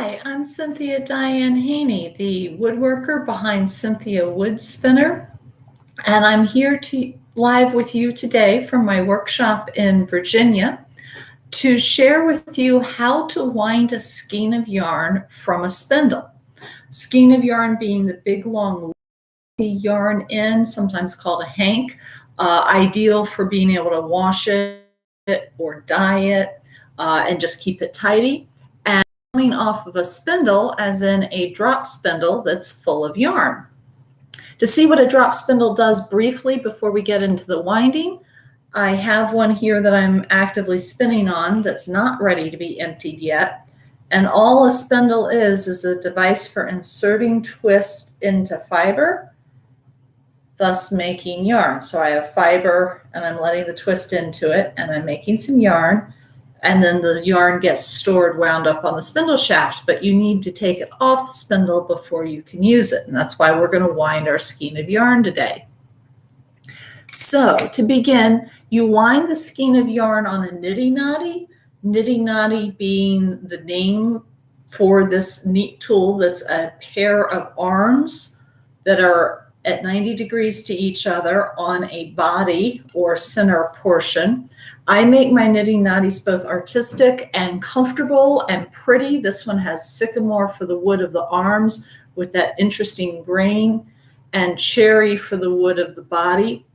Hi, I'm Cynthia Diane Haney, the woodworker behind Cynthia Wood Spinner, and I'm here live with you today from my workshop in Virginia to share with you how to wind a skein of yarn from a spindle. Skein of yarn being the big long yarn end, sometimes called a hank, ideal for being able to wash it or dye it and just keep it tidy. Coming off of a spindle, as in a drop spindle that's full of yarn. To see what a drop spindle does briefly before we get into the winding, I have one here that I'm actively spinning on that's not ready to be emptied yet. And all a spindle is a device for inserting twist into fiber, thus making yarn. So I have fiber and I'm letting the twist into it and I'm making some yarn. And then the yarn gets stored, wound up on the spindle shaft, but you need to take it off the spindle before you can use it. And that's why we're going to wind our skein of yarn today. So to begin, you wind the skein of yarn on a Niddy-Noddy, Niddy-Noddy being the name for this neat tool that's a pair of arms that are at 90 degrees to each other on a body or center portion. I make my Niddy-Noddies both artistic and comfortable and pretty. This one has sycamore for the wood of the arms with that interesting grain, and cherry for the wood of the body.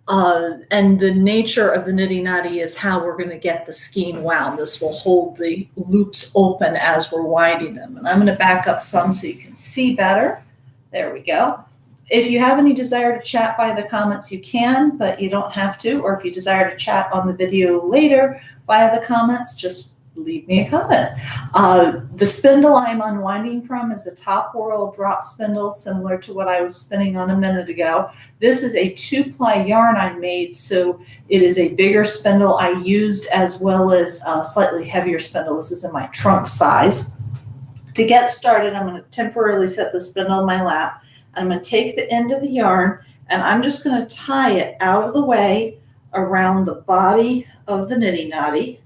And the nature of the Niddy-Noddy is how we're going to get the skein wound. This will hold the loops open as we're winding them. And I'm going to back up some so you can see better. There we go. If you have any desire to chat by the comments, you can, but you don't have to. Or if you desire to chat on the video later via the comments, just leave me a comment. The spindle I'm unwinding from is a top whorl drop spindle, similar to what I was spinning on a minute ago. This is a 2-ply yarn I made, so it is a bigger spindle I used, as well as a slightly heavier spindle. This is in my trunk size. To get started, I'm going to temporarily set the spindle in my lap. I'm going to take the end of the yarn and I'm just going to tie it out of the way around the body of the Niddy-Noddy,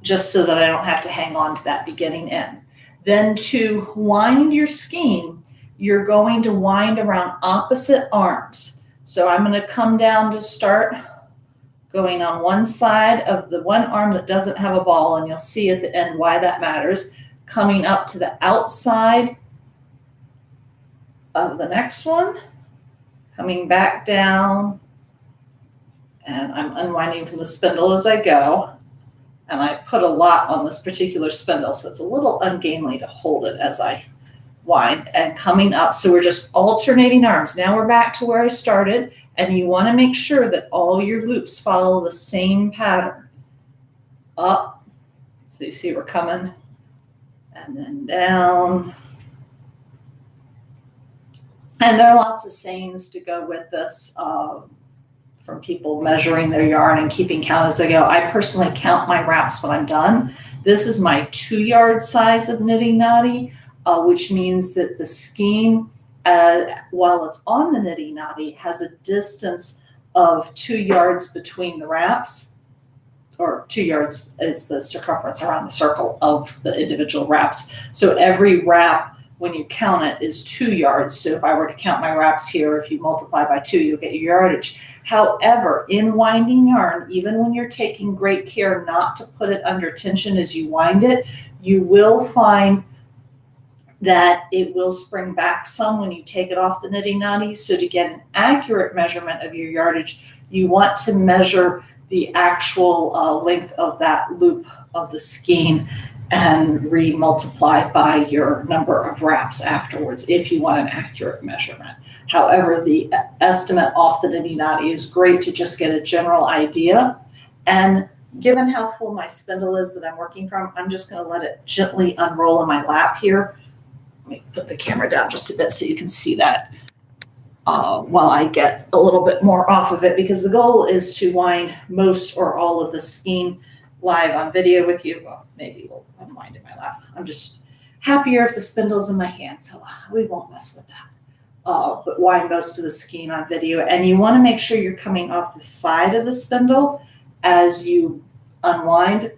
just so that I don't have to hang on to that beginning end. Then to wind your skein, you're going to wind around opposite arms. So I'm going to come down to start going on one side of the one arm that doesn't have a ball, and you'll see at the end why that matters, coming up to the outside of the next one, coming back down, and I'm unwinding from the spindle as I go. And I put a lot on this particular spindle, so it's a little ungainly to hold it as I wind, and coming up. So we're just alternating arms. Now we're back to where I started, and you want to make sure that all your loops follow the same pattern. Up, so you see we're coming, and then down. And there are lots of sayings to go with this from people measuring their yarn and keeping count as they go. I personally count my wraps when I'm done. This is my 2-yard size of Niddy-Noddy, which means that the skein, while it's on the Niddy-Noddy, has a distance of 2 yards between the wraps, or 2 yards is the circumference around the circle of the individual wraps. So every wrap, when you count it, is 2 yards. So if I were to count my wraps here, if you multiply by 2, you'll get your yardage. However, in winding yarn, even when you're taking great care not to put it under tension as you wind it, you will find that it will spring back some when you take it off the Niddy-Noddy. So to get an accurate measurement of your yardage, you want to measure the actual length of that loop of the skein and re-multiply by your number of wraps afterwards if you want an accurate measurement. However, the estimate off the Niddy-Noddy is great to just get a general idea. And given how full my spindle is that I'm working from, I'm just going to let it gently unroll in my lap here. Let me put the camera down just a bit so you can see that while I get a little bit more off of it, because the goal is to wind most or all of the skein live on video with you. Well, maybe we'll unwind in my lap. I'm just happier if the spindle's in my hand, so we won't mess with that. But wind most of the skein on video. And you want to make sure you're coming off the side of the spindle as you unwind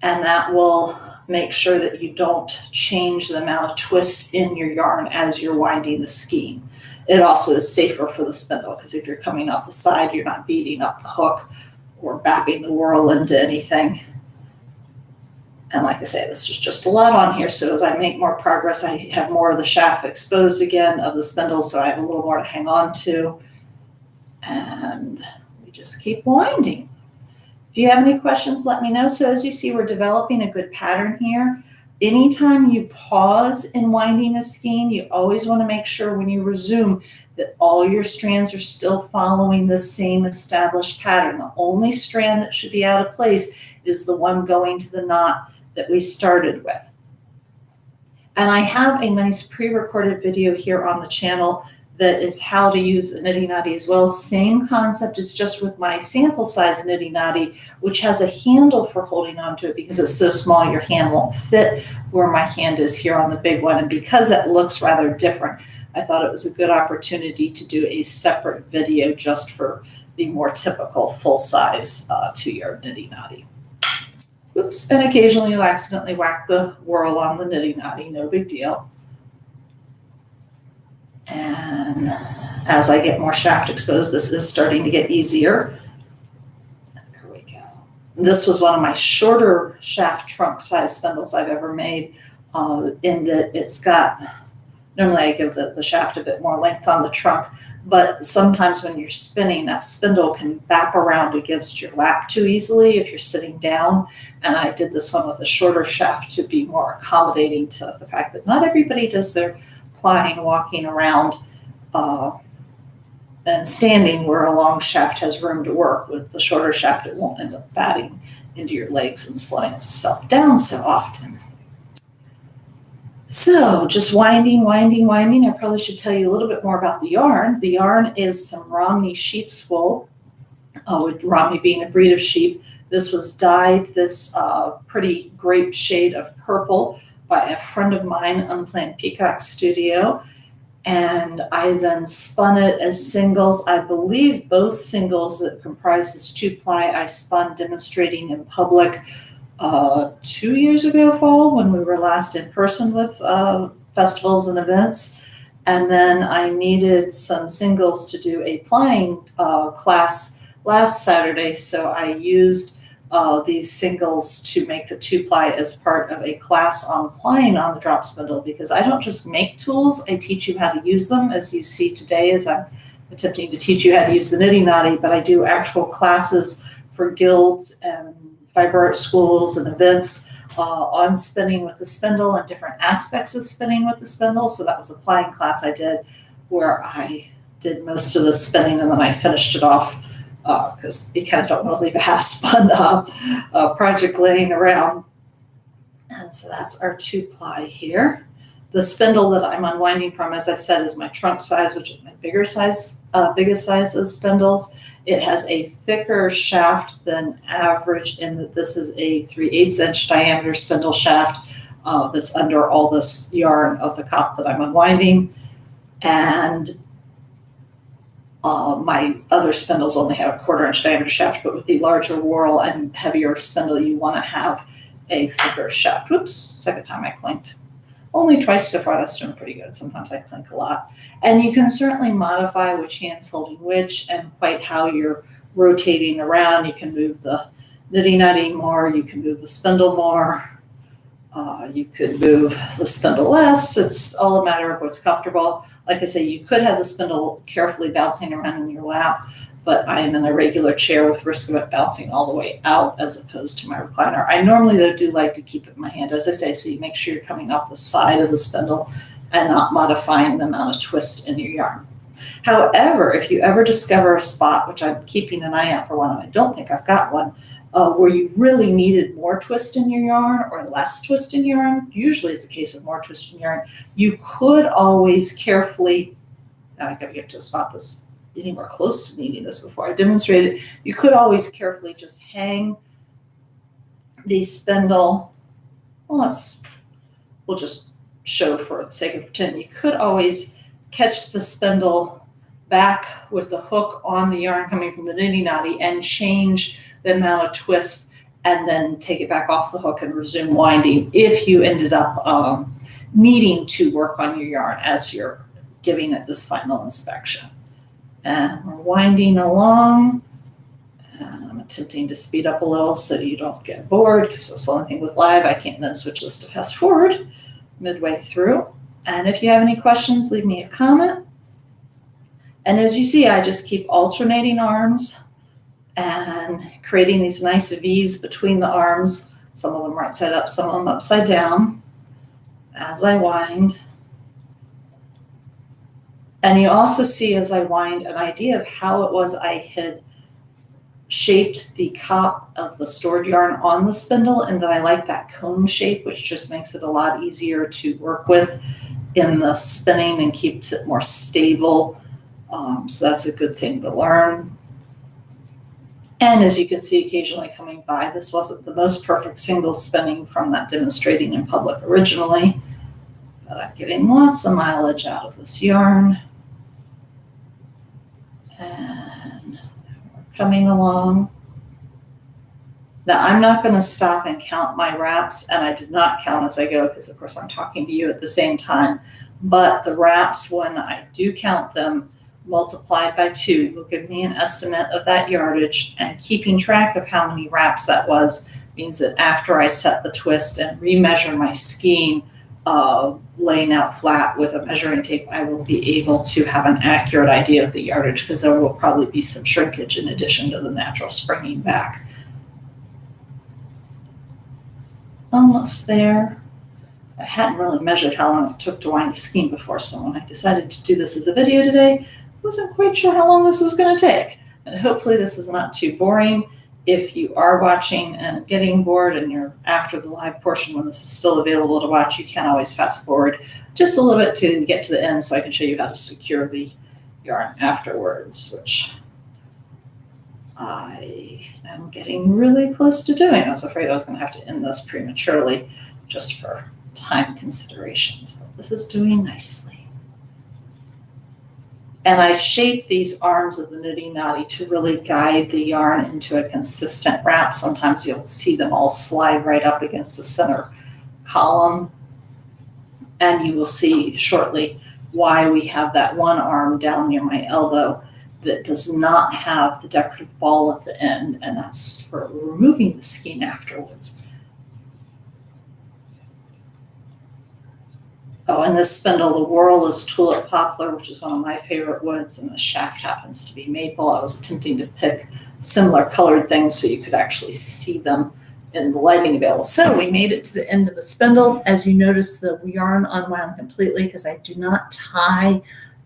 and that will make sure that you don't change the amount of twist in your yarn as you're winding the skein. It also is safer for the spindle because if you're coming off the side, you're not beating up the hook or bapping the whirl into anything. And like I say, this is just a lot on here. So as I make more progress, I have more of the shaft exposed again of the spindle. So I have a little more to hang on to. And we just keep winding. If you have any questions, let me know. So as you see, we're developing a good pattern here. Anytime you pause in winding a skein, you always want to make sure when you resume that all your strands are still following the same established pattern. The only strand that should be out of place is the one going to the knot that we started with. And I have a nice pre-recorded video here on the channel that is how to use a Niddy-Noddy as well. Same concept as just with my sample size Niddy-Noddy, which has a handle for holding onto it because it's so small your hand won't fit where my hand is here on the big one. And because it looks rather different, I thought it was a good opportunity to do a separate video just for the more typical full-size 2-yard Niddy-Noddy. Oops, and occasionally you'll accidentally whack the whirl on the Niddy-Noddy, no big deal. And as I get more shaft exposed, this is starting to get easier. And there we go. This was one of my shorter shaft trunk size spindles I've ever made, in that it's got, normally I give the shaft a bit more length on the trunk, but sometimes when you're spinning, that spindle can bap around against your lap too easily if you're sitting down. And I did this one with a shorter shaft to be more accommodating to the fact that not everybody does their plying, walking around and standing where a long shaft has room to work. With the shorter shaft, it won't end up batting into your legs and slowing itself down so often. So just winding, winding, winding. I probably should tell you a little bit more about the yarn. The yarn is some Romney sheep's wool, with Romney being a breed of sheep. This was dyed this pretty grape shade of purple by a friend of mine, Unplanned Peacock Studio. And I then spun it as singles. I believe both singles that comprise this 2-ply I spun demonstrating in public 2 years ago fall when we were last in person with festivals and events. And then I needed some singles to do a plying class last Saturday. So I used these singles to make the 2-ply as part of a class on plying on the drop spindle, because I don't just make tools, I teach you how to use them, as you see today as I'm attempting to teach you how to use the Niddy-Noddy, but I do actual classes for guilds and fiber art schools and events on spinning with the spindle and different aspects of spinning with the spindle. So that was a plying class I did where I did most of the spinning and then I finished it off because you kind of don't want to leave a half-spun project laying around. And so that's our 2-ply here. The spindle that I'm unwinding from, as I've said, is my trunk size, which is my biggest size of spindles. It has a thicker shaft than average in that this is a 3/8 inch diameter spindle shaft that's under all this yarn of the cop that I'm unwinding. And my other spindles only have a 1/4 inch diameter shaft, but with the larger whorl and heavier spindle, you want to have a thicker shaft. Whoops, second time I clinked. Only twice so far, that's doing pretty good. Sometimes I clink a lot. And you can certainly modify which hand's holding which and quite how you're rotating around. You can move the Niddy-Noddy more, you can move the spindle more, you could move the spindle less. It's all a matter of what's comfortable. Like I say, you could have the spindle carefully bouncing around in your lap, but I am in a regular chair with risk of it bouncing all the way out as opposed to my recliner. I normally, though, do like to keep it in my hand, as I say, so you make sure you're coming off the side of the spindle and not modifying the amount of twist in your yarn. However, if you ever discover a spot, which I'm keeping an eye out for one, and I don't think I've got one, where you really needed more twist in your yarn or less twist in your yarn, usually it's a case of more twist in yarn, you could always carefully, I gotta get to a spot that's anywhere close to needing this before I demonstrate it, you could always carefully just hang the spindle, well, we'll just show for the sake of pretend, you could always catch the spindle back with the hook on the yarn coming from the Niddy-Noddy and change the amount of twist and then take it back off the hook and resume winding if you ended up needing to work on your yarn as you're giving it this final inspection. And we're winding along. And I'm attempting to speed up a little so you don't get bored, because that's the only thing with live. I can't then switch this to fast forward midway through. And if you have any questions, leave me a comment. And as you see, I just keep alternating arms and creating these nice V's between the arms, some of them right side up, some of them upside down, as I wind. And you also see as I wind an idea of how it was I had shaped the top of the stored yarn on the spindle, and that I like that cone shape, which just makes it a lot easier to work with in the spinning and keeps it more stable. So that's a good thing to learn. And as you can see occasionally coming by, this wasn't the most perfect single spinning from that demonstrating in public originally, but I'm getting lots of mileage out of this yarn. And we're coming along. Now I'm not going to stop and count my wraps, and I did not count as I go because of course I'm talking to you at the same time, but the wraps, when I do count them, multiplied by 2 will give me an estimate of that yardage, and keeping track of how many wraps that was means that after I set the twist and remeasure my skein, laying out flat with a measuring tape, I will be able to have an accurate idea of the yardage, because there will probably be some shrinkage in addition to the natural springing back. Almost there. I hadn't really measured how long it took to wind a skein before, so when I decided to do this as a video today, I wasn't quite sure how long this was going to take. And hopefully this is not too boring. If you are watching and getting bored and you're after the live portion when this is still available to watch, you can always fast forward just a little bit to get to the end so I can show you how to secure the yarn afterwards, which I am getting really close to doing. I was afraid I was going to have to end this prematurely just for time considerations, but this is doing nicely. And I shape these arms of the Niddy-Noddy to really guide the yarn into a consistent wrap. Sometimes you'll see them all slide right up against the center column. And you will see shortly why we have that one arm down near my elbow that does not have the decorative ball at the end, and that's for removing the skein afterwards. Oh, and this spindle, the whorl is tulip poplar, which is one of my favorite woods, and the shaft happens to be maple. I was attempting to pick similar colored things so you could actually see them in the lighting available. So we made it to the end of the spindle. As you notice, the yarn unwound completely because I do not tie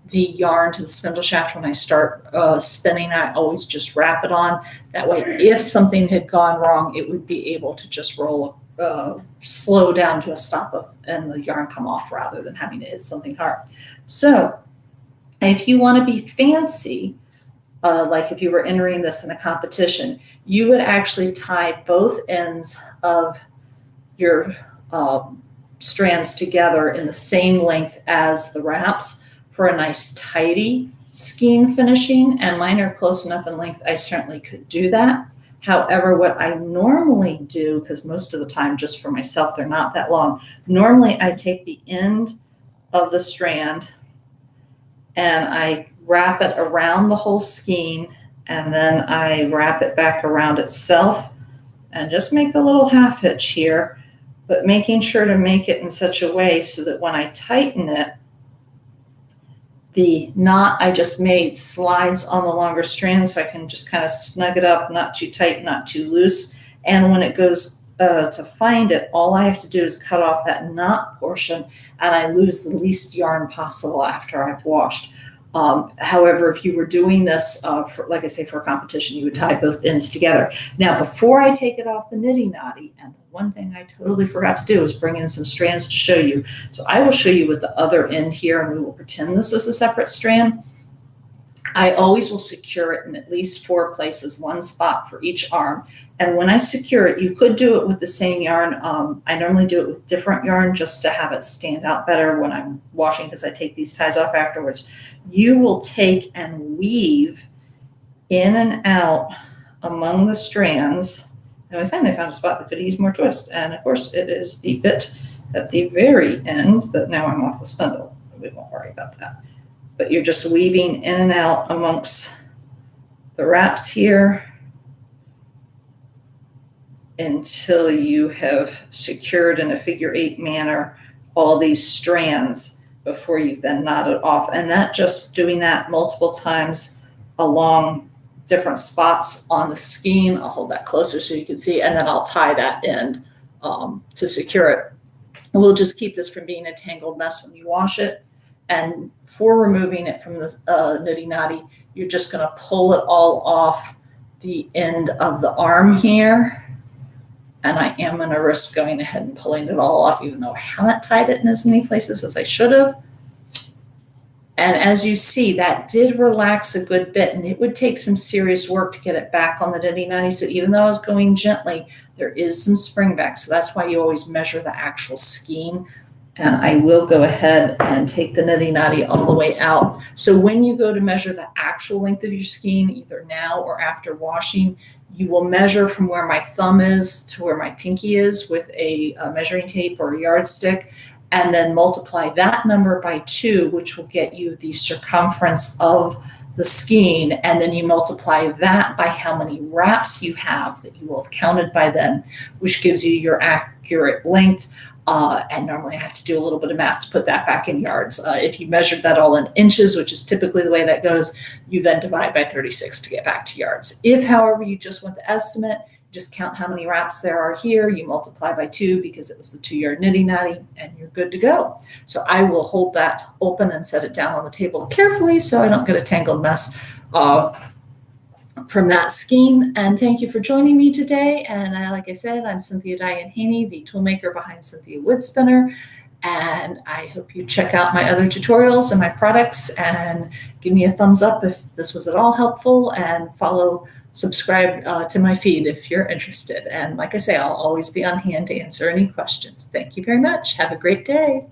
the yarn to the spindle shaft when I start spinning. I always just wrap it on. That way, if something had gone wrong, it would be able to just roll slow down to a stop and the yarn come off rather than having to hit something hard. So if you want to be fancy, like if you were entering this in a competition, you would actually tie both ends of your strands together in the same length as the wraps for a nice tidy skein finishing, and mine are close enough in length I certainly could do that. However, what I normally do, because most of the time just for myself they're not that long, normally I take the end of the strand and I wrap it around the whole skein, and then I wrap it back around itself and just make a little half hitch here, but making sure to make it in such a way so that when I tighten it, the knot I just made slides on the longer strand, so I can just kind of snug it up, not too tight, not too loose. And when it goes to find it, all I have to do is cut off that knot portion, and I lose the least yarn possible after I've washed. However, if you were doing this, like I say, for a competition, you would tie both ends together. Now, before I take it off the Niddy-Noddy, and the one thing I totally forgot to do is bring in some strands to show you. So I will show you with the other end here, and we will pretend this is a separate strand. I always will secure it in at least 4 places, 1 spot for each arm. And when I secure it, you could do it with the same yarn. I normally do it with different yarn just to have it stand out better when I'm washing, because I take these ties off afterwards. You will take and weave in and out among the strands And we finally found a spot that could use more twist. And of course, it is the bit at the very end that now I'm off the spindle. We won't worry about that. But you're just weaving in and out amongst the wraps here until you have secured in a figure 8 manner all these strands before you then knot it off. And that just doing that multiple times along different spots on the skein. I'll hold that closer so you can see, and then I'll tie that end to secure it. We'll just keep this from being a tangled mess when you wash it. And for removing it from the Niddy-Noddy, you're just going to pull it all off the end of the arm here. And I am going to risk going ahead and pulling it all off, even though I haven't tied it in as many places as I should have. And as you see, that did relax a good bit, and it would take some serious work to get it back on the Niddy-Noddy. So even though I was going gently, there is some spring back. So that's why you always measure the actual skein. And I will go ahead and take the Niddy-Noddy all the way out. So when you go to measure the actual length of your skein, either now or after washing, you will measure from where my thumb is to where my pinky is with a measuring tape or a yardstick, and then multiply that number by 2, which will get you the circumference of the skein. And then you multiply that by how many wraps you have that you will have counted by then, which gives you your accurate length. And normally I have to do a little bit of math to put that back in yards. If you measured that all in inches, which is typically the way that goes, you then divide by 36 to get back to yards. If, however, you just want the estimate, just count how many wraps there are here. You multiply by 2 because it was the 2-yard Niddy-Noddy, and you're good to go. So I will hold that open and set it down on the table carefully so I don't get a tangled mess from that skein. And thank you for joining me today. And like I said, I'm Cynthia D and Haney, the toolmaker behind Cynthia Wood Spinner. And I hope you check out my other tutorials and my products and give me a thumbs up if this was at all helpful, and subscribe to my feed if you're interested. And like I say, I'll always be on hand to answer any questions. Thank you very much. Have a great day.